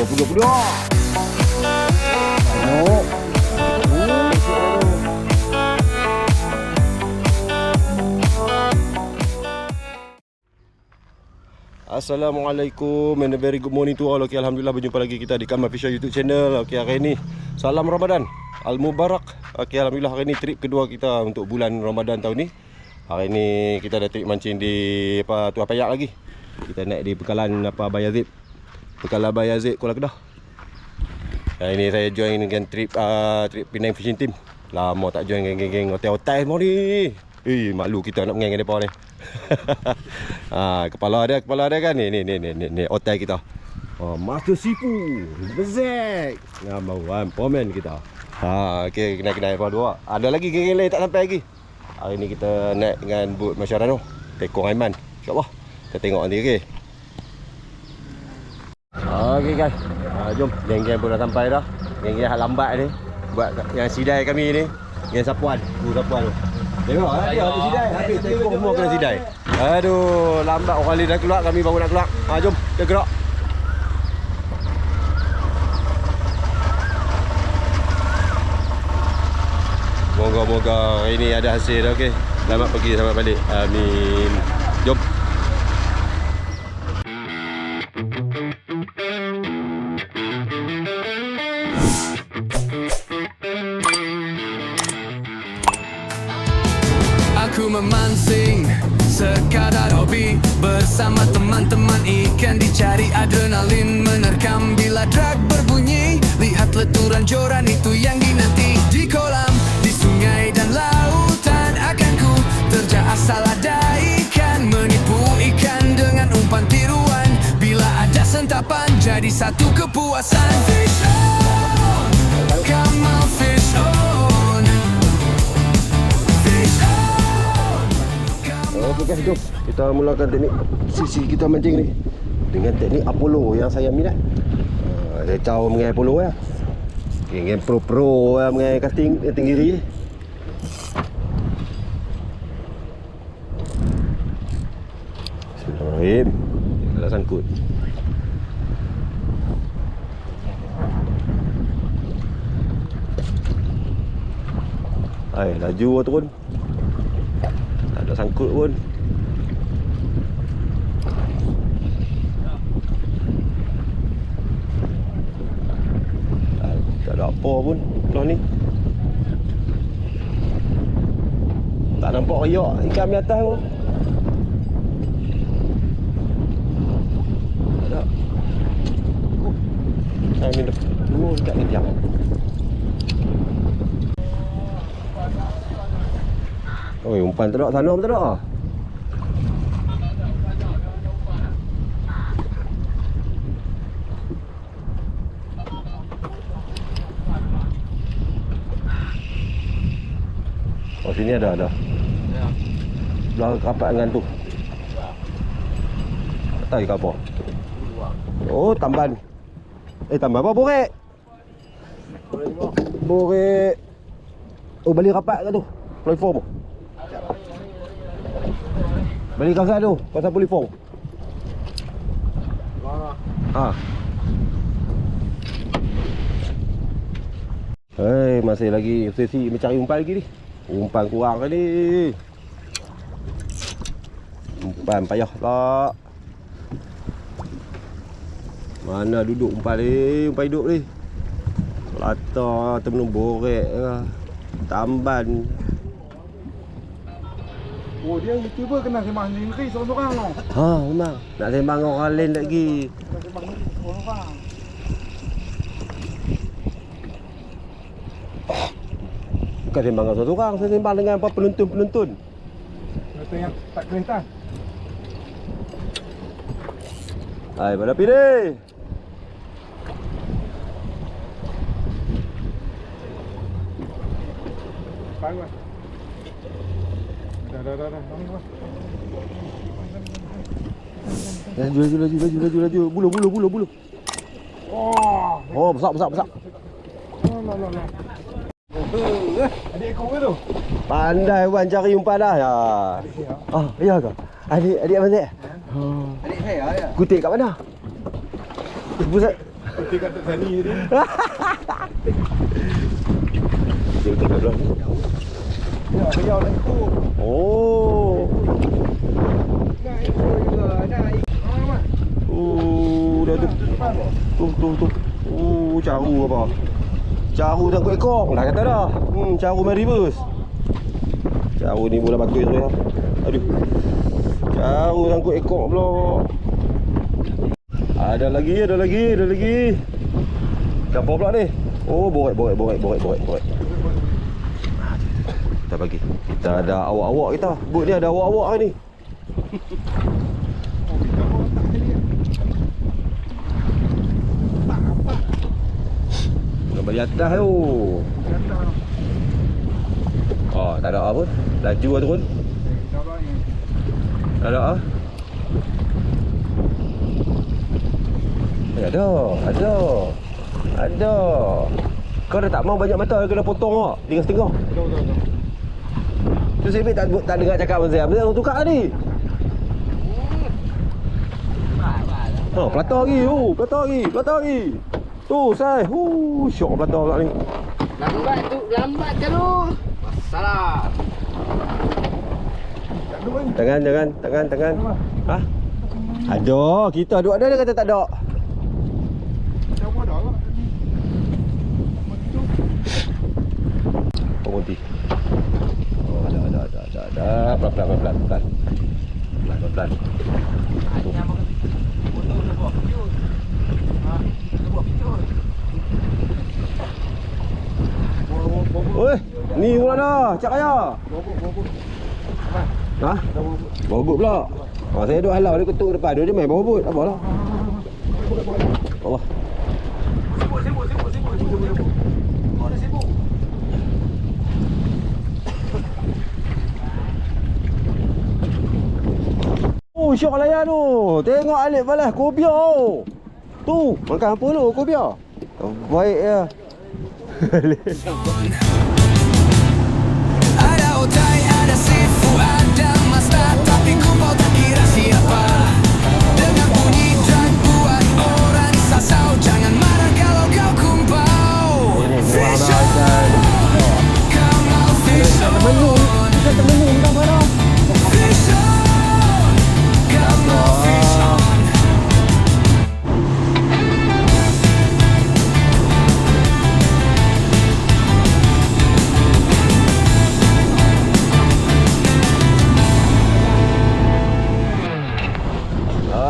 Puluh. Tengok. Assalamualaikum and a very good morning to all. Okay, alhamdulillah berjumpa lagi kita di Kamal Fisher YouTube channel. Okay, hari ni salam Ramadan Al-Mubarak. Okay, alhamdulillah hari ni trip kedua kita untuk bulan Ramadan tahun ni. Hari ni kita ada trip mancing di Tuah Payak lagi. Kita naik di Pekalan Bayazid. Pekalan Bayazid Kuala Kedah. Hari ni saya join dengan trip Penang Fishing Team. Lama tak join geng-geng hotel-hotel semua ni. Malu kita nak mengeng depa ni. Kepala dia kan ni hotel kita. Master Sipu Bezek. Nama wan pomen kita. Okey, kena depa dua. Ada lagi geng-geng lain tak sampai lagi. Hari ni kita naik dengan boat Masyarano Tekong Aiman. InsyaAllah kita tengok nanti. Okey. Okey guys. Jom, geng-geng pun dah sampai dah. Geng-geng hal lambat ni buat yang sidai kami ni. Yang Sapuan, Sapuan tu. Tengok dia ada sidai. Habis Tekong semua kena sidai. Aduh, lambat orang lain dah keluar, kami baru nak keluar. Jom, kita gerak. Moga-moga hari ni ada hasil dah. Okey. Selamat pergi, selamat balik. Amin. Jom. Aku memancing sekadar hobi bersama teman-teman, ikan dicari, adrenalin menerkam bila drag berbunyi. Lihat leturan joran itu yang dinanti. Di kolam, di sungai dan lautan akan ku terjah asal ada ikan. Menipu ikan dengan umpan tiruan. Bila ada sentapan jadi satu kepuasan. Fish on, Kamal fish on. Fish on. Okey guys, jom kita mulakan teknik sisi kita mancing ni dengan teknik Apollo yang saya minat. Saya caw mengenai Apollo ya. Dengan pro ya, mengenai casting tinggi diri. Bismillahirrahmanirrahim. Dah sangkut. Laju turun. Tak ada sangkut pun. Tak ada apa pun belah ni. Tak nampak riak ikan di atas pun. Tak ada. Saya minum dulu dekat ni jam. Oi, umpan tak ada, sana pun tak ada. Oh, sini ada. Ya. Belah rapat dengan tu. Tak tahu ikan apa. Oh, tamban. Tamban apa? Borek. Borek. Oh, balik rapat kat tu. Platform. Balik kawasan tu, kawasan Polifong. Masih lagi sesi mencari umpan lagi ni. Umpan kurang kan ni. Umpan payah tak. Mana duduk umpan ni, umpan hidup ni. Lata temenung borek lah. Tamban. Oh, dia YouTuber kena sembang sendiri seorang-seorang tau. Memang. Nak sembang orang lain lagi. Kena sembang sendiri seorang-seorang. Bukan sembang dengan seorang-seorang, saya sembang dengan apa penonton-penonton. Penonton yang tak kelintas. Hai, pada pilih. Panggung. Dah. Laju. Bulu. Oh, besar. Lah. Adik ekor ke tu? Pandai Wan cari umpan dah. Ya. Ya ke? Adik mana? Adik saya ya. Kutip kat mana? Pusat Putih kat sini dia. Dia tengah belah. Ya, beliau nak ikut. Oh. Nak ikut juga, nak ikut. Mat. Dah tu. Tu. Caru apa? Caru tangkut ekor. Dah kata dah. Caru main reverse. Caru ni bola batu tu ya. Aduh. Caru tangkut ekor pula. Ada lagi. Campur pula ni. Oh, borek. Kita bagi. Kita ada awak-awak kita. Bot ni ada awak-awak ni. Gambar di atas tu. Oh, tak ada apa. Laju lah turun. Tak ada ah. Ada. Kau dah tak mau banyak mata, kena potong awak. 3.5. Betul. Tu Sibik tak dengar cakap Abang Zam. Dia tukar ni. Oh, pelata lagi. Tu, sai. Syok pelata pula ni. Lambat je lu. Masalah. Tangan. Ha? Ada, kita duk ada dia kata tak ada. Siapa dah lah. Berhenti. Oh, ada. Pelan. Oi, ni pula dah, cak kaya. Bobok. Ha? Bobot pula. Saya duk halau dia ketuk depan dia main bobot. Apalah. Allah. Sibuk. Oh, syok layan tu. Tengok Alif balas kopiah tu. Tu, makan apa tu kopiah? Baik ya. Ada otai, ada sifu, ada masta, tapi kumpul tak kira siapa. Dengan bunyi dan buat orang sasau, jangan marah kalau kau kumpau. Fish on, kau mau fish on. Fish on, kau mau fish on.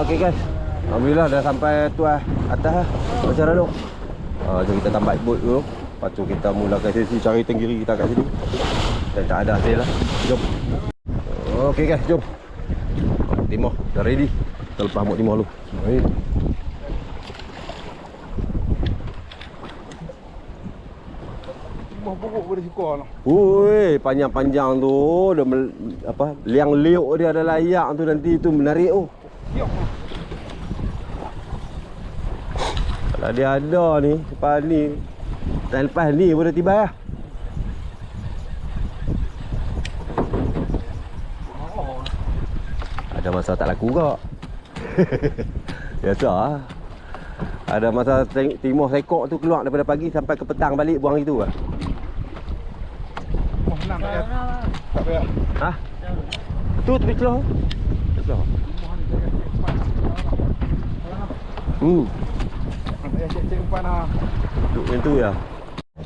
Okey guys. Alhamdulillah dah sampai tu atas macam mana tu. Jom kita tambah bot dulu. Lepas tu kita mulakan sesi cari tenggiri kita kat sini. Dan tak ada hasil lah. Jom. Okey guys, jom. Timah dah ready. Kita lepas mok timah dulu. Baik. Bobok boleh suka lah. Ui, panjang-panjang tu dia apa? Liang liuk dia ada layak tu nanti tu menarik tu. Siap. Kalau dia ada ni, lepas ni. Dan lepas ni pun dah tiba lah. Ada masa tak laku kak. Biasa lah. Ada masa timah sekok tu keluar daripada pagi sampai ke petang balik buang itu lah. Oh, senang tak payah. Tak payah. Ha? Tu tepi keluar. Keluar. Tak payah cek umpan lah. Duduk macam tu ya.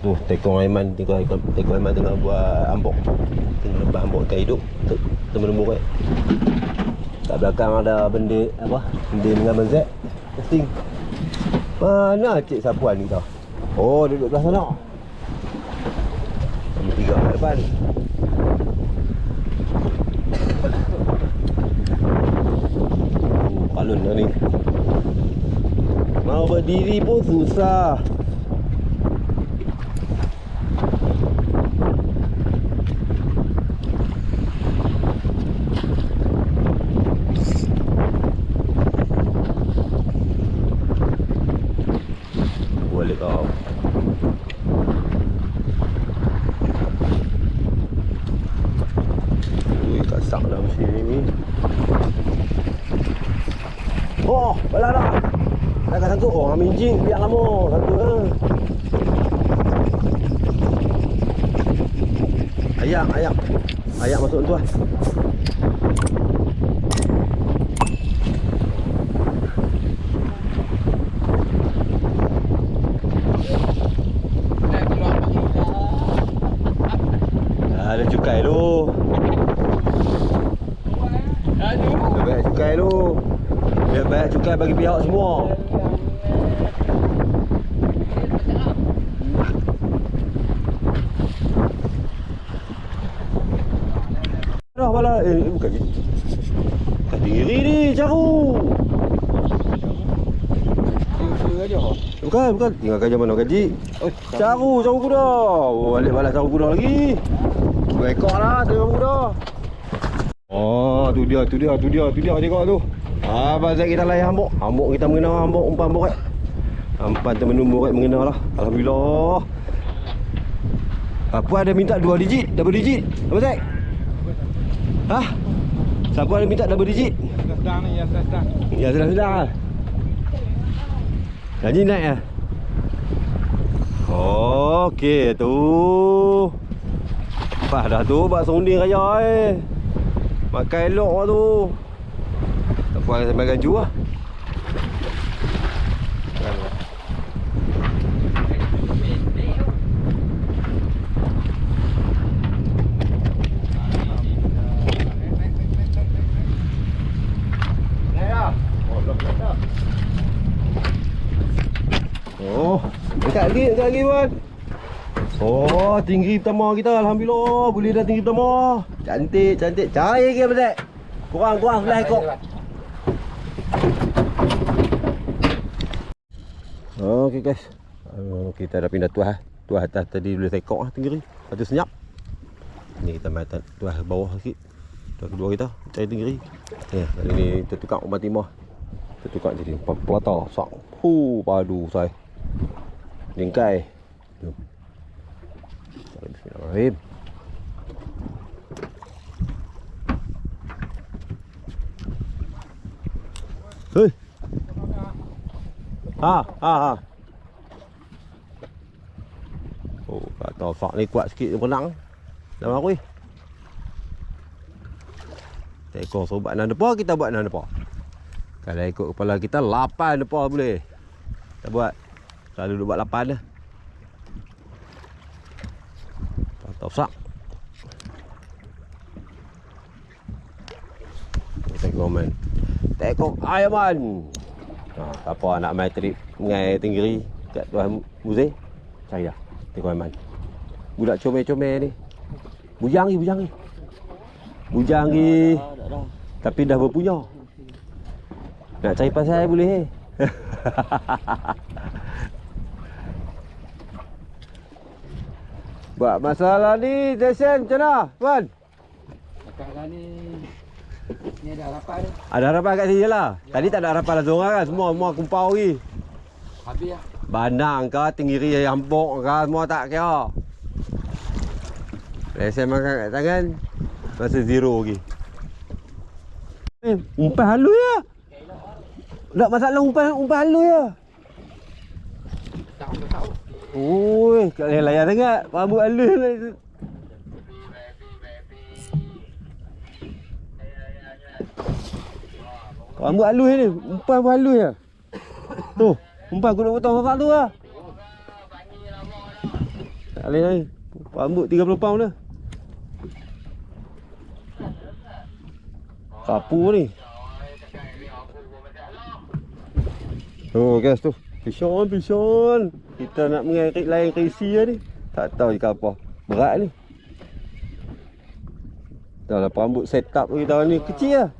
Tu tekong Aiman, tekong Aiman tengah buat ambok. Tengah lembah ambok ikan hidup. Tembus-tembus kan. Kat belakang ada benda apa? Benda dengan menzek. Testing. Mana Cik Sapuan ni tau? Oh, duduk belah sana. Kami 3 kat depan. Palun dah ni. Mau berdiri pun susah. Boleh kau. Ui, kasak dah mesin ni. Oh, balas dah. Takkan sangkut. Oh, ambil jing biar lama. Sangkut lah. Ayak masuk tu lah. Ada cukai tu. Ada banyak cukai tu. Dia banyak cukai bagi pihak semua. Dah bala. Bukan ni. Tak diri ni caru. Bukan. Tinggal kerja mana gaji. Caru kuda. Oh, balik balas caru kuda lagi. Dua ekor lah caru kuda. Oh, tu dia tengok tu. Pasal kita layan hambuk. Hambuk kita mengenal hambuk umpan borak. Umpan termenung borak mengenal lah. Alhamdulillah. Apa ada minta 2 digit, double digit? Apa Zek? Hah? Siapa ada minta double digit? Sedang ni, ya sedang. Ya sedang lah. Gaji naik lah. Okey tu. Pas dah tu bak sounding raya Makan elok lah tu. Tak puas sampai ganju lah. Oh, dekat lagi Wan. Oh, tinggi pertama kita. Alhamdulillah, boleh dah tinggi pertama. Cantik. Cari lagi apa Zek? Kurang sebelah ekor. Okey guys. Kita dah pindah tuah. Tuah atas tadi boleh sekok lah tinggi. Lepas tu senyap. Ni kita main tuah bawah sikit. Tuah kedua kita cari tinggi. Ya, kali ni kita tukar umpan timah. Kita tukar jadi umpan pelata. Sak. Padu saya. Lingkai. Bismillahirrahmanirrahim. Hei. Ha. Oh, kata fak ni kuat sikit renang. Dalam aku ni. Ekor sobat nan depa, kita buat nan depa. Kalau ikut kepala kita 8 depa boleh. Kita buat. Selalu buat 8 dah. Tak usah. Kita komen. Tekok ayaman. Tak apa nak main trip ngai Tenggiri kat Tuan Muzi. Cari dah. Tekok ayaman. Budak comel-comel ni. Bujang ni. Tapi dah berpunya. Nak cari pasal boleh. Buat masalah ni, Jason, macam mana, Puan? Sekarang ni ada harapan ni. Ada harapan kat sini je lah. Tadi tak ada harapan lah seorang kan, semua kumpau lagi. Habis lah. Bandang ke, Tenggiri Hambuk ke, semua tak kira. Jason makan kat tangan, masa zero lagi. Umpan halus ya. Tak masalah umpan halus ya. Tak tahu. Oi, kat layan sangat. Rambut halus lah. Rambut halus ni. Umpan pun halus ya. Tu, umpan aku nak potong safak tu lah. Tak boleh ni. Rambut 30 pound dah. Sapu ni. Oh guys tu. Pishon. Kita nak mengarik lain kerisi ni. Tak tahu ikan apa. Berat ni. Dah lah rambut set up kita ni kecil lah.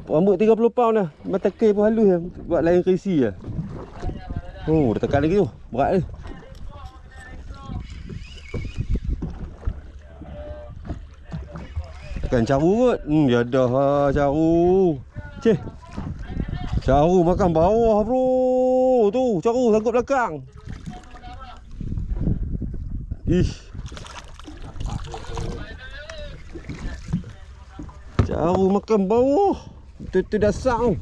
Rambut 30 pound dah. Mata kei pun halus lah. Buat lain kerisi lah. Oh, dah tekan lagi tu. Berat ni. Tekan caru kot. Ya dah lah caru. Cih. Caru makan bawah bro. Tu caru sangkut belakang. Ish. Caru makan bawah. Betul-betul dasar tu.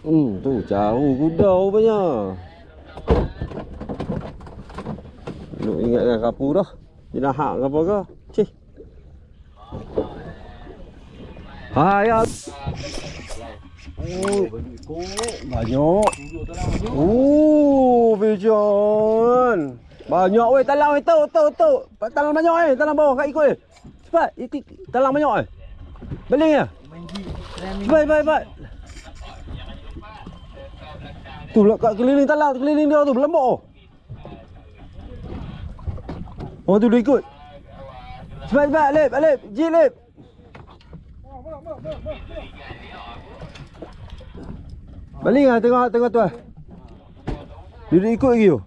Tu jauh kuda rupanya. Nak ingatkan kapu dah. Jenahak ke apa ke? Cih. Hai. Oh, banyak. Pigeon. Banyak weh talang weh tu. Talang banyak talang bawah kat ikut cepat. Talang banyak Baling ya. Baik. Tu lah kat keliling talang, keliling dia tu berlembak oh. Oh tu dia ikut. Cepat, Alip, Jilip. Baling ah tengok tu ah. Dia ikut lagi tu.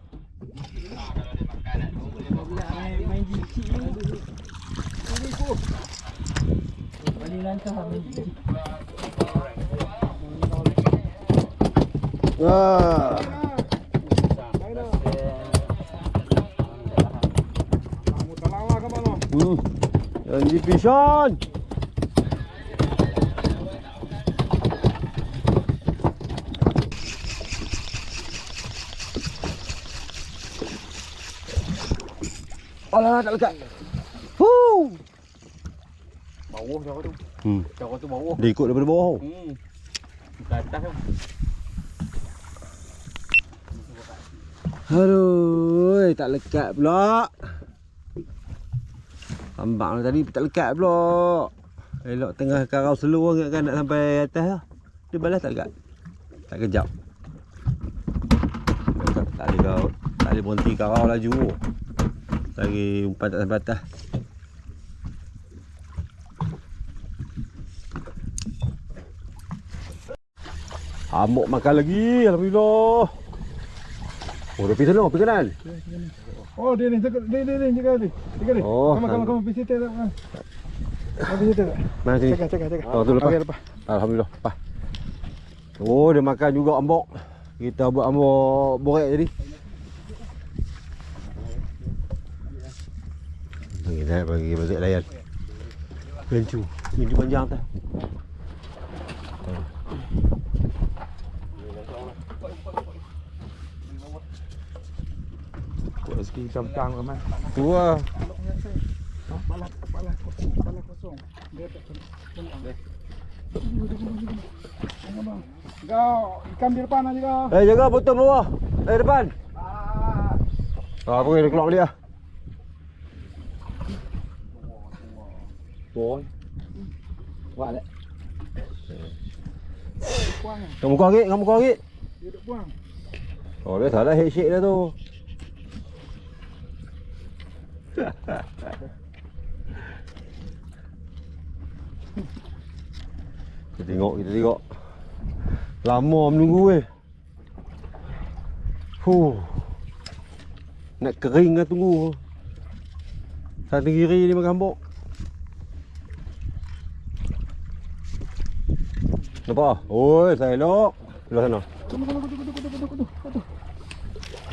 Ah. Janji pisan. Alah tak lekat. Bawah cara tu. Cara tu bawah. Dia ikut daripada bawah. Bukan atas tu. Aduh, tak lekat pula. Tambak tadi tak lekat pula. Elok tengah karau slow ingatkan nak sampai atas lah. Dia balas tak lekat. Tak kejap. Tak boleh berhenti karau laju. Lagi umpan tak sampai atas. Amok makan lagi, alhamdulillah. Oh, dah pergi sana, pergi kanan. Oh, dia ni jaga ni. Oh, Kamu pergi situ tak? Kamu pergi situ tak? Mana sini? Jaga. Oh, tu lepas. Okey, lepas. Alhamdulillah, lepas. Oh, dia makan juga ambok. Kita buat ambok borek tadi. Bagi balik layan. Lencu. Ini panjang tak? Buat sikit hitam-hitam ke man. Tu lah. Balak kosong. Dia tak tenang deh. Kau ikan di depan aja kau. Jaga potong bawah. Depan. Apa dia keluar balik lah. Boy. Buat lek. Kamu kau angit. Dia duk buang. Oh, dia salah head shake dah tu. Kita tengok. Lama menunggu weh. Nak kering lah tunggu. Satu kiri ni makan bok. Nampak? Oi, saya elok. Belah sana.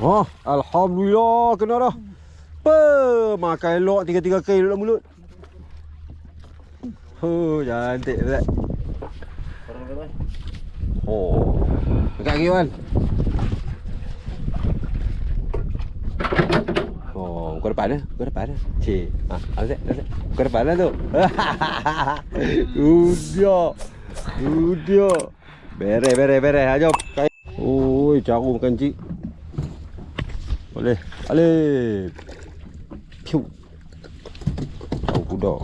Oh, alhamdulillah kena dah. Makan elok 3 kali dalam mulut. Cantik tak? Oh. Dekat lagi kan? Oh, kau depan dah. Cik. Azat. Kau depan dah tu. Udah. Beres. Jom. Oi, carum makan cik. Boleh. Alip. Piu. Tahu kuda.